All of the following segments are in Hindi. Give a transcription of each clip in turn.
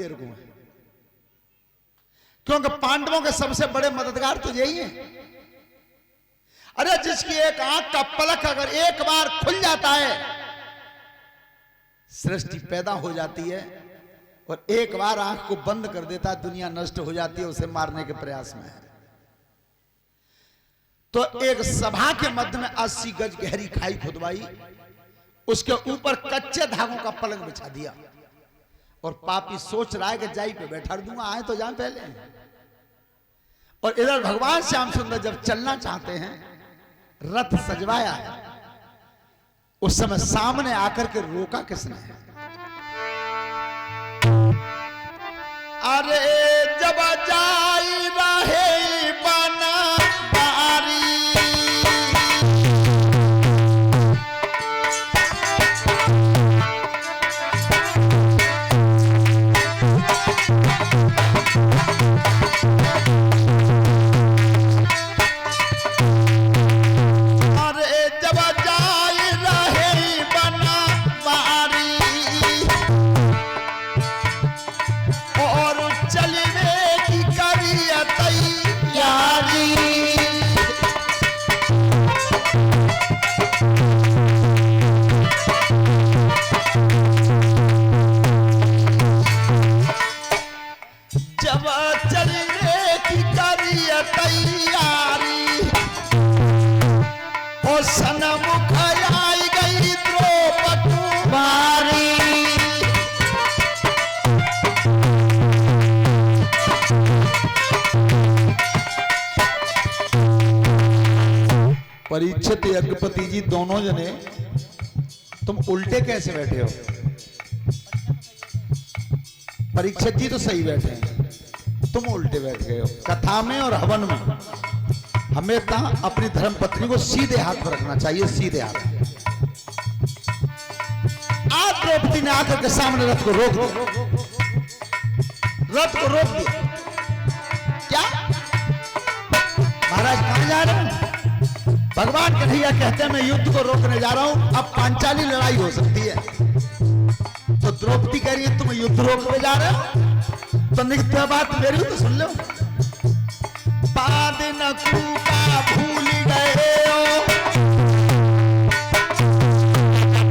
देर को है, क्योंकि पांडवों के सबसे बड़े मददगार तो यही है। अरे जिसकी एक आंख का पलक अगर एक बार खुल जाता है, सृष्टि पैदा हो जाती है, और एक बार आंख को बंद कर देता है, दुनिया नष्ट हो जाती है, उसे मारने के प्रयास में है। तो एक सभा के मध्य में 80 गज गहरी खाई खुदवाई, उसके ऊपर कच्चे धागों का पलंग बिछा दिया, और पापी सोच रहा है कि जाई पे बैठा दूंगा, आए तो जाए पहले। और इधर भगवान श्याम सुंदर जब चलना चाहते हैं, रथ सजवाया है, उस समय सामने आकर के रोका किसने है? अरे जब जाई रहे बना बारी, अरे जब जाई रहे बना बारी, और चलने की करिए तैयारी। जब चलने की करिए तैयारी, और सनमुख आई गई द्रौपदी कुमारी। परीक्षित यज्ञपति जी दोनों जने, तुम उल्टे कैसे बैठे हो? परीक्षित जी तो सही बैठे हैं, तुम उल्टे बैठ गए हो। कथा में और हवन में हमेशा अपनी धर्मपत्नी को सीधे हाथ पर रखना चाहिए, सीधे हाथ। आज द्रौपदी ने आकर के सामने रथ को रोक दिया, रथ को रोक दिया। क्या महाराज कहां जा रहे हैं? भगवान कन्हैया कहते हैं मैं युद्ध को रोकने जा रहा हूं, अब पांचाली लड़ाई हो सकती है। तो द्रौपदी कह रही है तुम युद्ध रोकने जा रहे हो, तो नित्य बात मेरी तो सुन लो। बाद न कूका भूल गए हो,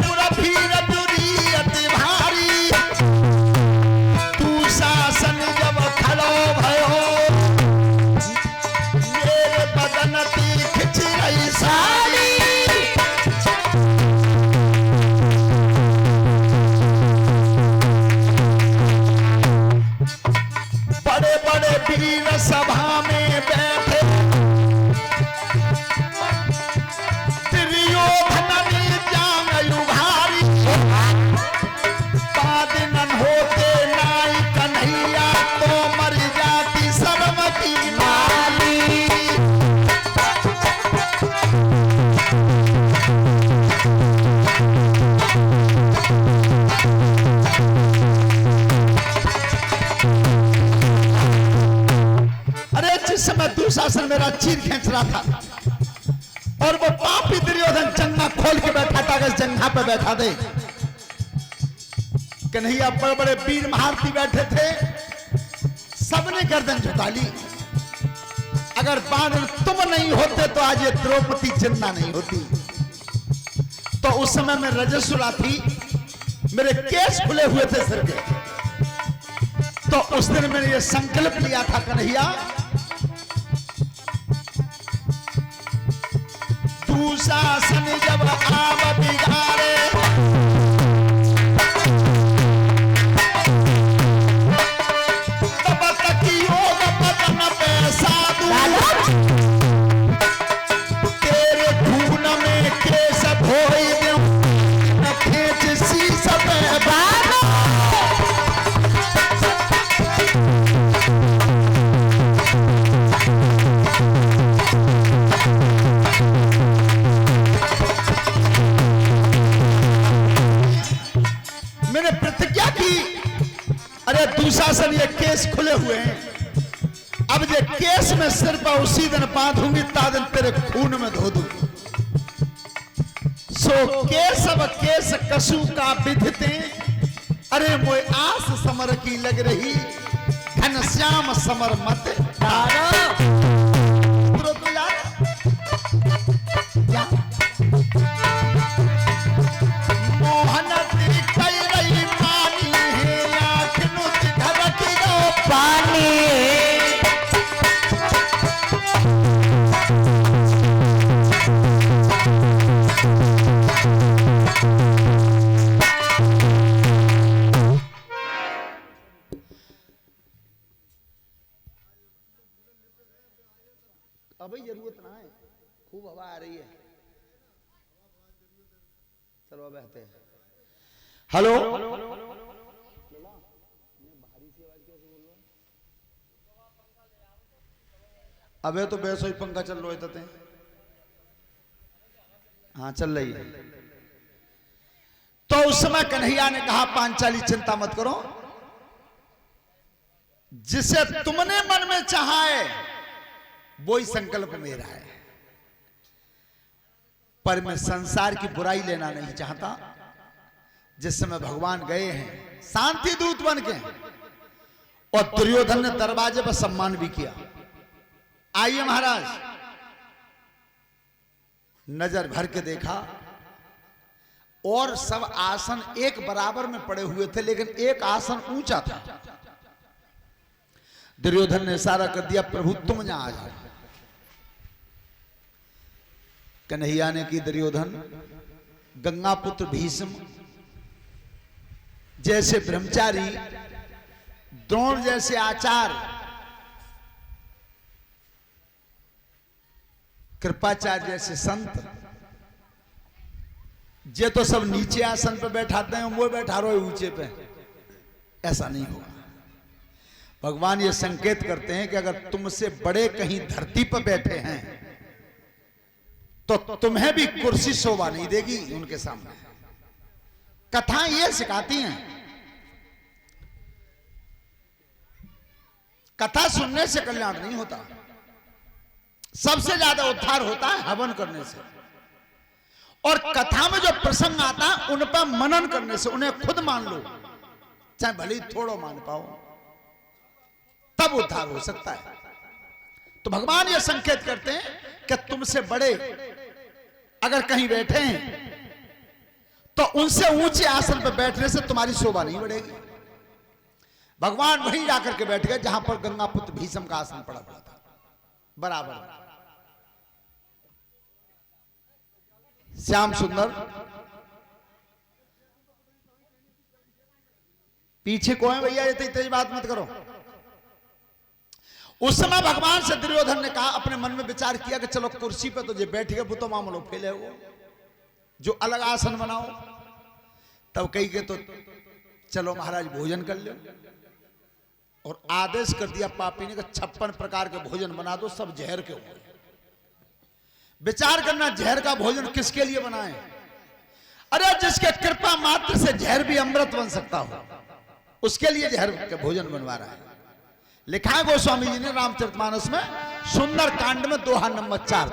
पूरा फिर दुरियत भारी, तू शासन जब खड़ो भयो, मेरे बदन की खिंच रही सारी। बड़े बड़े वीर सभा में बैठे, दुर्योधन जांग उभारी, बाद न होते नाई कन्हैया, तो मर जाती सर्व की मारी। अरे जिस समय दुशासन मेरा चीर खींच रहा था, और वो पापी दुर्योधन जंघा खोल के बैठा था, अगर जंघा पे बैठा दे। कन्हैया बड़े बड़े वीर महारथी बैठे थे, सबने गर्दन झुका ली। अगर बानर तुम नहीं होते तो आज ये द्रौपदी जिंदा नहीं होती। तो उस समय मैं रजस्वला थी, मेरे केस खुले हुए थे सिर के। तो उस दिन मैंने ये संकल्प लिया था, कन्हैया दुशासन जब आव बिगाड़े, तब तक योग बदन पे साधु, तेरे खून में केस धोई दूं, न खींच शीश पे बांध। मैंने प्रतिज्ञा की, अरे दुशासन ये केस खुले हुए हैं, अब ये केस में सिर पर उसी दिन बांधूंगी, ता दिन तेरे खून में धो दूंगी। सो केशव केस कशु का विधते, अरे मोए आस समर की लग रही, घनश्याम समर मत मोहन कई रही पानी है, आँखनु धरक गो पानी। अभी जरूरत ना है, खूब हवा आ रही है, चलो बहते हैं। हेलो, अबे तो वैसे ही पंखा चल रहे थे। हाँ चल रही है। तो उस समय कन्हैया ने कहा पांचाली चिंता मत करो, जिसे तुमने मन में चाहा है वही संकल्प मेरा है, पर मैं संसार की बुराई लेना नहीं चाहता। जिस समय भगवान गए हैं शांति दूत बन के, और दुर्योधन ने दरवाजे पर सम्मान भी किया, आइए महाराज। नजर भर के देखा और सब आसन एक बराबर में पड़े हुए थे, लेकिन एक आसन ऊंचा था। दुर्योधन ने इशारा कर दिया, प्रभु तुम यहां आ जाओ। कन्हैया ने की दुर्योधन, गंगा पुत्र भीष्म जैसे ब्रह्मचारी, द्रोण जैसे आचार्य, कृपाचार्य जैसे संत, ये तो सब नीचे आसन पे बैठाते हैं, वो बैठा रहे ऊंचे पे, ऐसा नहीं होगा। भगवान ये संकेत करते हैं कि अगर तुमसे बड़े कहीं धरती पर बैठे हैं तो तुम्हें भी कुर्सी शोभा नहीं देगी उनके सामने। कथा ये सिखाती हैं, कथा सुनने से कल्याण नहीं होता, सबसे ज्यादा उद्धार होता है हवन करने से। और कथा में जो प्रसंग आता है उन पर मनन करने से, उन्हें खुद मान लो, चाहे भले ही थोड़ा मान पाओ, तब उद्धार हो सकता है। तो भगवान ये संकेत करते हैं कि तुमसे बड़े अगर कहीं बैठे हैं तो उनसे ऊंचे आसन पर बैठने से तुम्हारी शोभा नहीं बढ़ेगी। भगवान वहीं जाकर के बैठ गए जहां पर गंगा पुत्र भीष्म का आसन पड़ा हुआ था, बराबर। श्याम सुंदर पीछे को है भैया, ये तेज बात मत करो। उस समय भगवान से दुर्योधन ने कहा, अपने मन में विचार किया कि चलो कुर्सी पे तो जे बैठ गए, वो तो मामलो फैले हो, जो अलग आसन बनाओ। तब कही के तो चलो महाराज भोजन कर लो, और आदेश कर दिया पापी ने कि 56 प्रकार के भोजन बना दो, सब जहर के हो। विचार करना, जहर का भोजन किसके लिए बनाए? अरे जिसके कृपा मात्र से जहर भी अमृत बन सकता हो, उसके लिए जहर के भोजन बनवा रहा है। लिखा है गोस्वामी जी ने रामचरितमानस में, सुंदर कांड में दोहा नंबर 4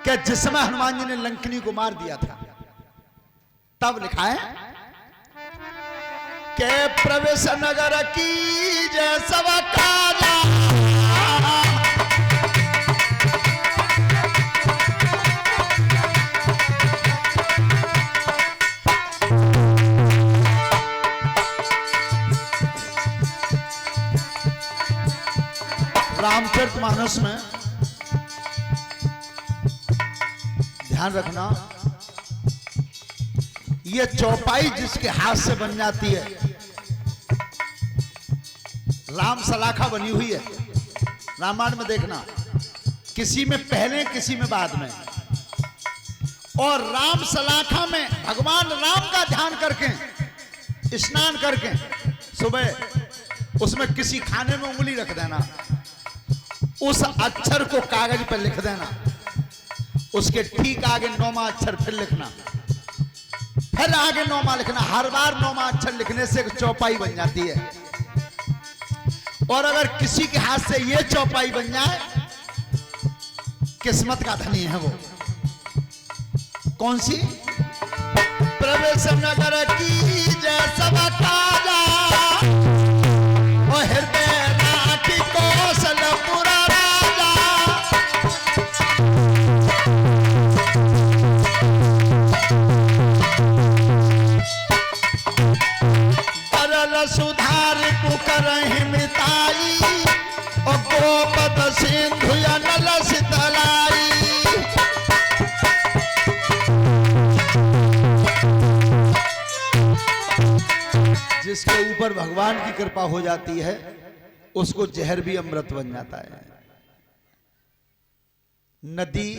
कि जिस समय हनुमान जी ने लंकनी को मार दिया था, तब लिखा है के प्रवेश नगर की जय सब काजा, रामचरितमानस में ध्यान रखना, ये चौपाई जिसके हाथ से बन जाती है, राम सलाखा बनी हुई है। रामायण में देखना, किसी में पहले किसी में बाद में। और राम सलाखा में भगवान राम का ध्यान करके स्नान करके सुबह उसमें किसी खाने में उंगली रख देना, उस अक्षर को कागज पर लिख देना, उसके ठीक आगे 9वां अक्षर फिर लिखना, फिर आगे 9वां लिखना। हर बार 9वां अक्षर लिखने से एक चौपाई बन जाती है। और अगर किसी के हाथ से ये चौपाई बन जाए, किस्मत का धनी है वो। कौन सी? प्रवेश नगर की जय सब काजा और हृदय राखी कौशलपुरा राजा करल सुधार पुकर हिमिताई और गोपद सिंधु नल शीतलाई जिसके ऊपर भगवान की कृपा हो जाती है उसको जहर भी अमृत बन जाता है। नदी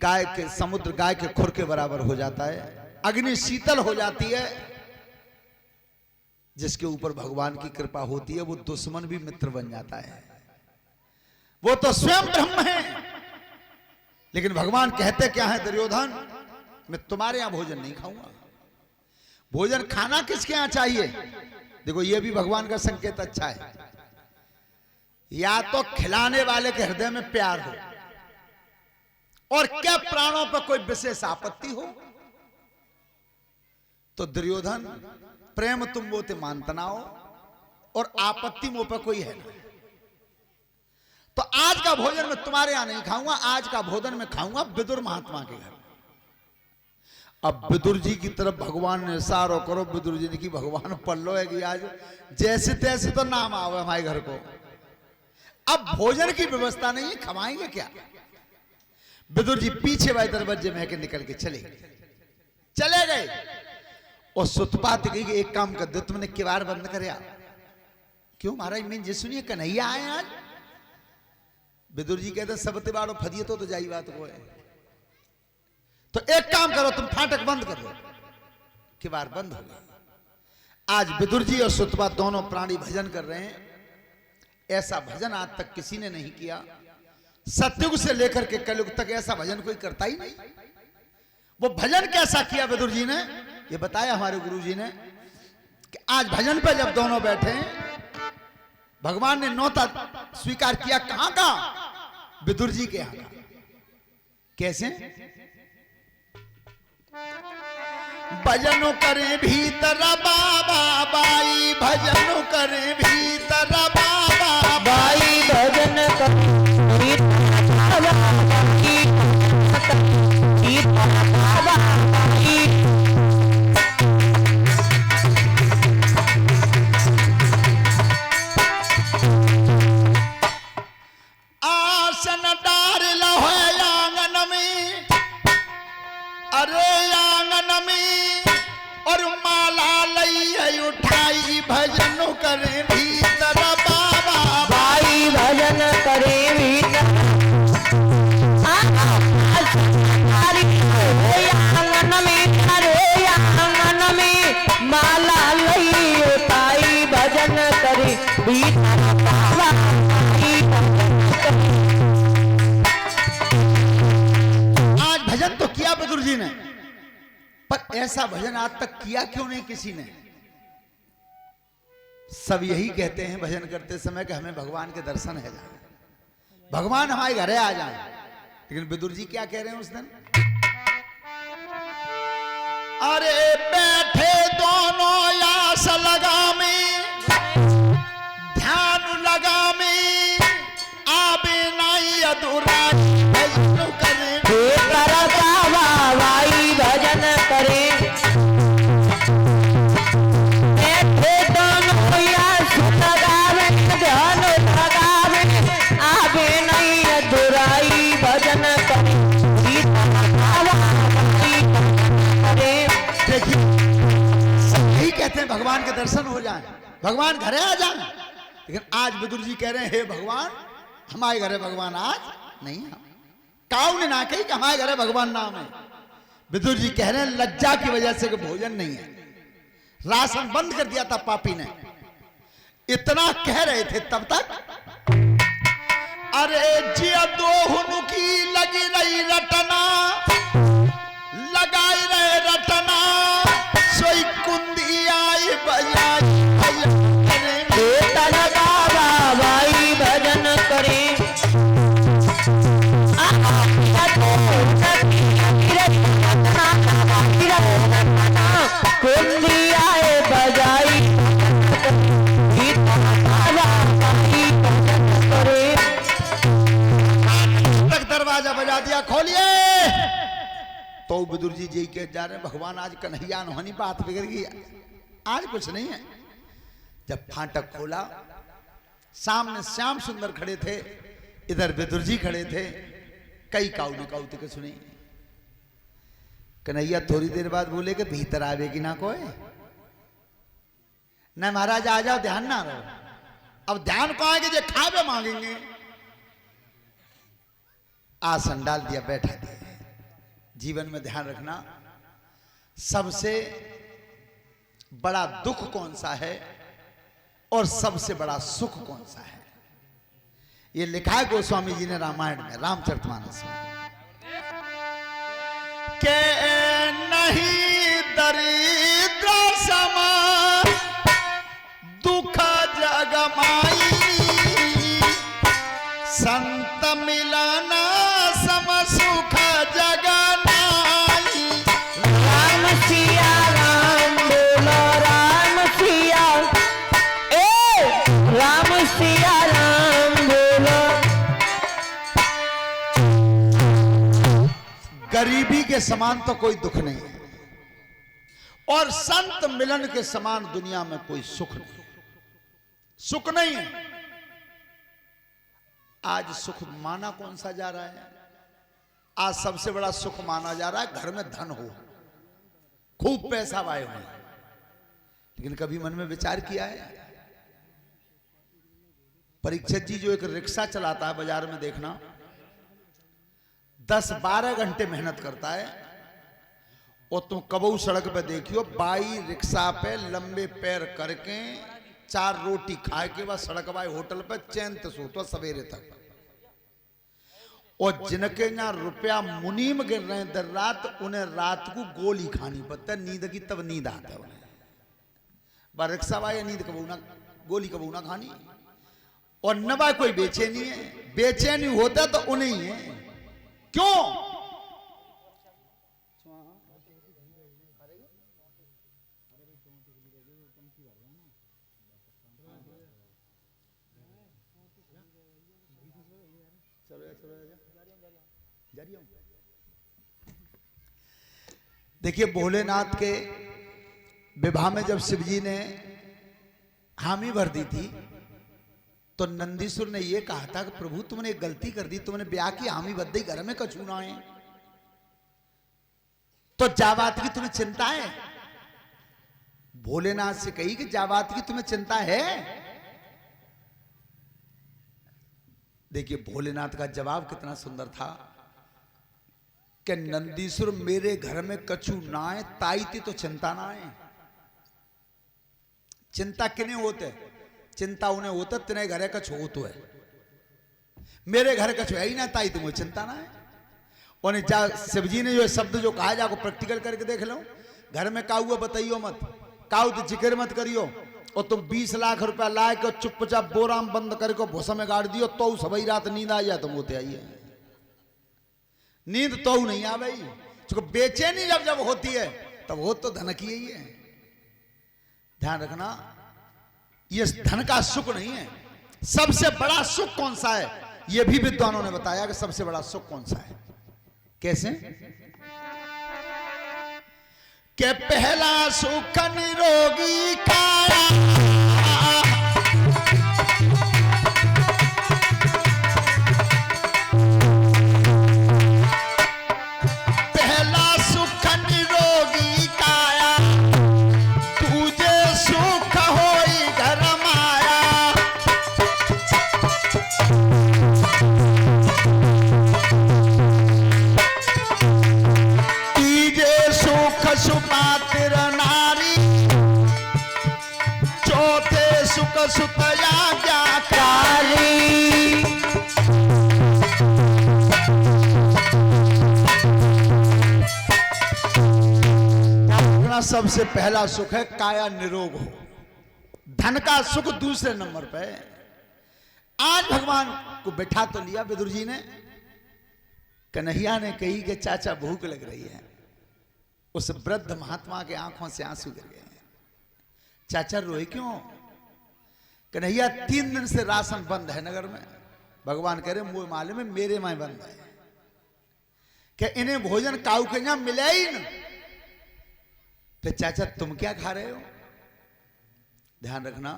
गाय के समुद्र गाय के खुर के बराबर हो जाता है। अग्नि शीतल हो जाती है। जिसके ऊपर भगवान की कृपा होती है वो दुश्मन भी मित्र बन जाता है। वो तो स्वयं ब्रह्म है। लेकिन भगवान कहते क्या है दुर्योधन, मैं तुम्हारे यहां भोजन नहीं खाऊंगा। भोजन खाना किसके यहां चाहिए? देखो ये भी भगवान का संकेत अच्छा है। या तो खिलाने वाले के हृदय में प्यार हो और क्या प्राणों पर कोई विशेष आपत्ति हो तो दुर्योधन प्रेम तुम वो ते मानतना हो और आपत्ति मुंह पर कोई है ना। तो आज का भोजन मैं तुम्हारे यहां नहीं खाऊंगा। आज का भोजन मैं खाऊंगा विदुर महात्मा के घर। अब विदुर जी की तरफ भगवान ने इशारा करो। विदुर जी ने की भगवान पल्लो है कि आज जैसे तैसे तो नाम आओ हमारे घर को। अब भोजन की व्यवस्था नहीं है, खवाएंगे क्या? विदुर जी पीछे वाले दरवाजे में के निकल के चले गए और सुतपात गई एक काम कर दे, तुमने किवाड़ बंद करे। क्यों महाराज मैं जी सुनिए कन्हैया आए आज। विदुर जी कहते सब तिबाड़ो फदिए तो जाई बात को है। तो एक काम करो तुम फाटक बंद कर दो। किवाड़ बंद हो गए। आज विदुर जी और सुतपा दोनों प्राणी भजन कर रहे हैं। ऐसा भजन आज तक किसी ने नहीं किया। सतयुग से लेकर के कलयुग तक ऐसा भजन कोई करता ही नहीं। वो भजन कैसा किया विदुर जी ने ये बताया हमारे गुरु जी ने कि आज भजन पे जब दोनों बैठे भगवान ने नौता स्वीकार किया। कहां का? विदुर जी के यहां का। कैसे? भजन करें भीतर बाबा बाई, भजन करें भीतर बाबा बाई, भजन करें बाबा बाई, बाबा बाई। आसन डार लहे आंगन में, अरे आंगन में और माला लई उठाई। भजन करे भीतर बाबा बाई, भजन करे भीतर आंगन में, अरे आंगन में माला लई उठाई। भजन करे भीतर बाबा बाई, आज भजन तो किया विदुर जी ने, पर ऐसा भजन आज तक किया क्यों नहीं किसी ने? सब यही कहते हैं भजन करते समय कि हमें भगवान के दर्शन है जाए, भगवान हमारे घरे आ जाए। लेकिन विदुर जी क्या कह रहे हैं उस दिन? अरे बैठे दोनों आस लगा में, ध्यान लगा में, आबे नहीं अधूरा भजन करे बाबा बाई, भजन करे बैठे दोनों आस लगावे, ध्यान लगावे, आवे नहीं अधुराई। भजन करे बाबा बाई, करे। देखिए यही कहते हैं भगवान के दर्शन हो जाएं, भगवान घरे आ जाएं। लेकिन आज विदुर जी कह रहे हैं हे भगवान हमारे घरे भगवान आज नहीं है। काऊ ने ना कही कि हमारे घरे भगवान नाम है। विदुर जी कह रहे हैं लज्जा की वजह से कि भोजन नहीं है, राशन बंद कर दिया था पापी ने। इतना कह रहे थे तब तक अरे जिया दो हुनुकी लगी रही रटना, लगाई रहे रटना, सोई कुंदी आई बजाई भजन बाबा बाई, भजन करे बहु विदुर जी जी के जा रहे भगवान आज कन्हैया नोहनी बात बिगड़ गई, आज कुछ नहीं है। जब फाटक खोला, सामने श्याम सुंदर खड़े थे, इधर विदुर जी खड़े थे। कई काऊ ने काउती के सुनी। कन्हैया थोड़ी देर बाद बोले कि भीतर आवे कि ना कोई न महाराज आ जाओ, ध्यान ना रहो। अब ध्यान को आएंगे जो खावे मांगेंगे। आसन डाल दिया, बैठा दिया। जीवन में ध्यान रखना, सबसे बड़ा दुख कौन सा है और सबसे बड़ा सुख कौन सा है, ये लिखा है गोस्वामी जी ने रामायण में, रामचरितमानस में। के नहीं दरिद्र समा दुख जगमाई, संत मिलना सम सुख जगनाई। राम सिया राम बोलो राम सिया, राम सिया राम बोलो। गरीबी के समान तो कोई दुख नहीं है और संत मिलन के समान दुनिया में कोई सुख नहीं, सुख नहीं है। आज सुख माना कौन सा जा रहा है? आज सबसे बड़ा सुख माना जा रहा है घर में धन हो, खूब पैसा वाए हो। लेकिन कभी मन में विचार किया है? परीक्षित जी जो एक रिक्शा चलाता है बाजार में, देखना 10-12 घंटे मेहनत करता है और तुम कबू सड़क पे देखियो, बाई रिक्शा पे लंबे पैर करके 4 रोटी खाए के बाद सड़क बाई होटल पे चैन से सोतो सवेरे तक। और जिनके यहाँ रुपया मुनीम गिर रहे हैं देर रात, उन्हें रात को गोली खानी पड़ता है नींद की, तब नींद आता है उन्हें। बा रिक्शा बाई नींद कबू ना, गोली कबू ना खानी। और न बा कोई बेचैनी है, बेचैनी होता तो उन्हें ही है। क्यों? देखिए भोलेनाथ के विवाह में जब शिवजी ने हामी भर दी थी तो नंदीश्वर ने यह कहा था कि प्रभु तुमने एक गलती कर दी, तुमने ब्याह की हामी बद्दी घर में कछू ना है, तो जावात की तुम्हें चिंता है? भोलेनाथ से कही कि जावात की तुम्हें चिंता है? देखिए भोलेनाथ का जवाब कितना सुंदर था कि नंदीश्वर मेरे घर में कछु ना आए ताई थी तो चिंता ना आए। चिंता किन्हें होते? चिंता उन्हें होता तेरे घर कछु हो तो है, मेरे घर कछु है ही ना ताई तुम्हें चिंता ना है। और शिवजी ने जो शब्द जो कहा जाको प्रैक्टिकल करके देख लो। घर में का हुआ बताइयो मत, काऊ तो जिक्र मत करियो। और तुम 20 लाख रुपया लाए के चुपचाप बोराम बंद करके भूसा में गाड़ दियो तो सभी रात नींद आ जाए, तुम होते आइए नींद तो नहीं आ भाई। चूंकि बेचैनी जब जब होती है तब वो तो धन की ही है। ध्यान रखना, ये धन का सुख नहीं है। सबसे बड़ा सुख कौन सा है ये भी विद्वानों ने बताया कि सबसे बड़ा सुख कौन सा है। कैसे? के पहला सुख निरोगी काया, पहला सुख निरोगी काया, तुझे सुख होई घर माया। तीजे सुख सुपातिर नारी, चौथे सुख सुतया ज्ञाकारी। सबसे पहला सुख है काया निरोग हो। धन का सुख दूसरे नंबर पे। आज भगवान को बैठा तो लिया विदुर जी ने। कन्हैया ने कही कि चाचा भूख लग रही है। उस वृद्ध महात्मा के आंखों से आंसू गिर गए। चाचा रोए क्यों? कन्हैया 3 दिन से राशन बंद है नगर में। भगवान कह रहे मुझे मालूम है मेरे माए बंद है। कि इन्हें भोजन काऊ के यहां मिले ही न। फिर चाचा तुम क्या खा रहे हो? ध्यान रखना,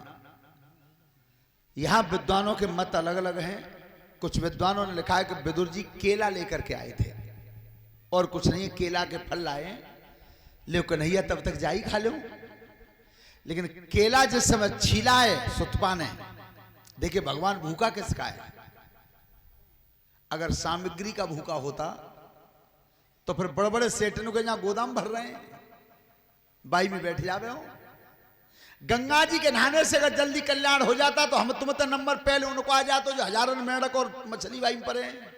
यहां विद्वानों के मत अलग अलग हैं। कुछ विद्वानों ने लिखा है कि विदुर जी केला लेकर के आए थे और कुछ नहीं, केला के फल लाए, ले कन्हैया तब तक जाई खा लो। लेकिन केला जिस समय छीला है सुतपा ने, देखिए भगवान भूखा किसका है? अगर सामग्री का भूखा होता तो फिर बड़े बड़े सेठनों के यहां गोदाम भर रहे हैं, बाई में बैठ जावे हो। गंगा जी के नहाने से अगर जल्दी कल्याण हो जाता तो हम तुम तो नंबर पहले उनको आ जाते जो हजारों मेढक और मछली बाई में पड़े हैं।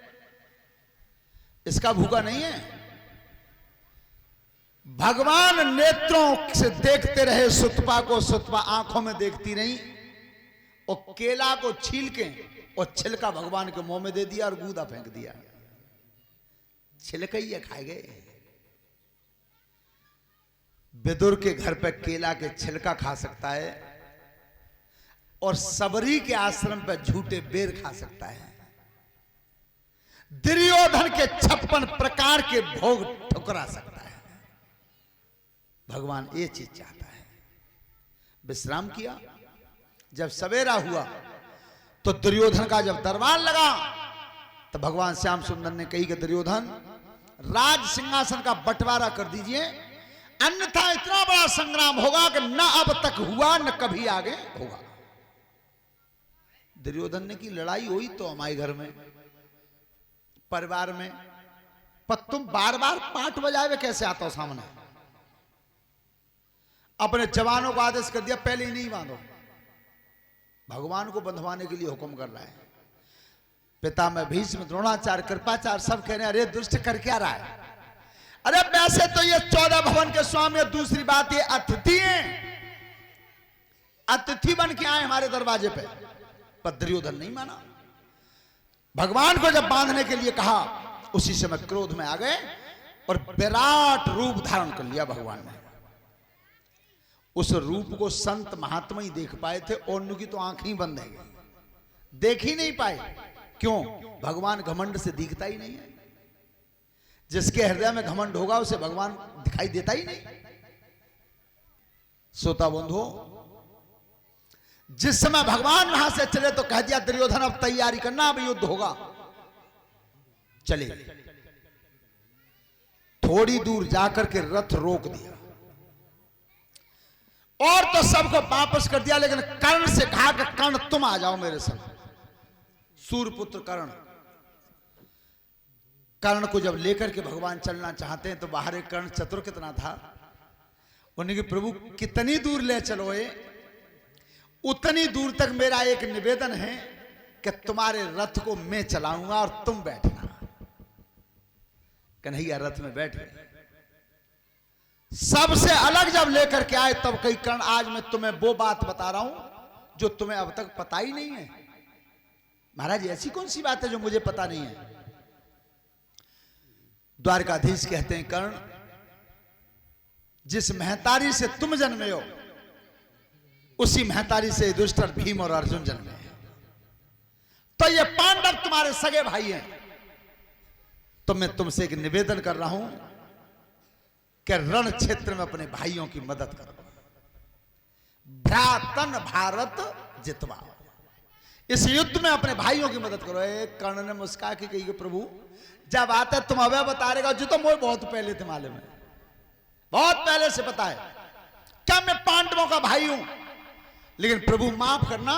इसका भूखा नहीं है। भगवान नेत्रों से देखते रहे सुतपा को, सुतपा आंखों में देखती नहीं, और केला को छील के और छिलका भगवान के मुंह में दे दिया और गूदा फेंक दिया। छिलका ही खाए गए। विदुर के घर पे केला के छिलका खा सकता है और सबरी के आश्रम पे झूठे बेर खा सकता है। दुर्योधन के 56 प्रकार के भोग ठुकरा सकता है। भगवान ये चीज चाहता है। विश्राम किया। जब सवेरा हुआ तो दुर्योधन का जब दरबार लगा तो भगवान श्याम सुंदर ने कही कि दुर्योधन राज सिंहासन का बंटवारा कर दीजिए, अन्यथा इतना बड़ा संग्राम होगा कि न अब तक हुआ न कभी आगे होगा। दुर्योधन ने की लड़ाई हुई तो हमारे घर में, परिवार में, पर तुम बार बार पाठ बजाए कैसे आता हो सामने? अपने जवानों को आदेश कर दिया पहले ही नहीं बांधो। भगवान को बंधवाने के लिए हुक्म कर रहा है। पिता में भीष्म, द्रोणाचार्य, कृपाचार्य सब कह रहे हैं अरे दुष्ट कर क्या रहा है? अरे वैसे तो ये 14 भवन के स्वामी, दूसरी बात ये अतिथि हैं, अतिथि बन के आए हमारे दरवाजे पे। पर दुर्योधन नहीं माना। भगवान को जब बांधने के लिए कहा उसी समय क्रोध में आ गए और विराट रूप धारण कर लिया भगवान ने। उस रूप को संत महात्मा ही देख पाए थे और उनकी तो आंखें ही बंद है, देख ही नहीं पाए। क्यों? भगवान घमंड से दिखता ही नहीं है। जिसके हृदय में घमंड होगा उसे भगवान दिखाई देता ही नहीं। श्रोता बंधु, जिस समय भगवान वहां से चले तो कह दिया दुर्योधन अब तैयारी करना, अब युद्ध होगा। चले थोड़ी दूर जाकर के रथ रोक दिया और तो सबको वापस कर दिया, लेकिन कर्ण से कहा कि कर्ण तुम आ जाओ मेरे संग। सूर्यपुत्र कर्ण, कर्ण को जब लेकर के भगवान चलना चाहते हैं तो बाहर एक कर्ण चतुर कितना था, उन्हें कि प्रभु कितनी दूर ले चलोए, उतनी दूर तक मेरा एक निवेदन है कि तुम्हारे रथ को मैं चलाऊंगा और तुम बैठना। कन्हैया रथ में बैठ गए। सबसे अलग जब लेकर के आए तब कई कर्ण आज मैं तुम्हें वो बात बता रहा हूं जो तुम्हें अब तक पता ही नहीं है। महाराज ऐसी कौन सी बात है जो मुझे पता नहीं है? द्वारकाधीश कहते हैं कर्ण, जिस महतारी से तुम जन्मे हो उसी महतारी से युधिष्ठिर, भीम और अर्जुन जन्मे हैं। तो ये पांडव तुम्हारे सगे भाई हैं। तो मैं तुमसे एक निवेदन कर रहा हूं कि रण क्षेत्र में अपने भाइयों की मदद करो। भ्रातन भारत जितवाओ, इस युद्ध में अपने भाइयों की मदद करो। एक कर्ण ने मुस्का के कही प्रभु जब आता तुम अवय बता रहेगा जो तो मुझे बहुत पहले थे मालूम है, बहुत पहले से पता है क्या मैं पांडवों का भाई हूं, लेकिन प्रभु माफ करना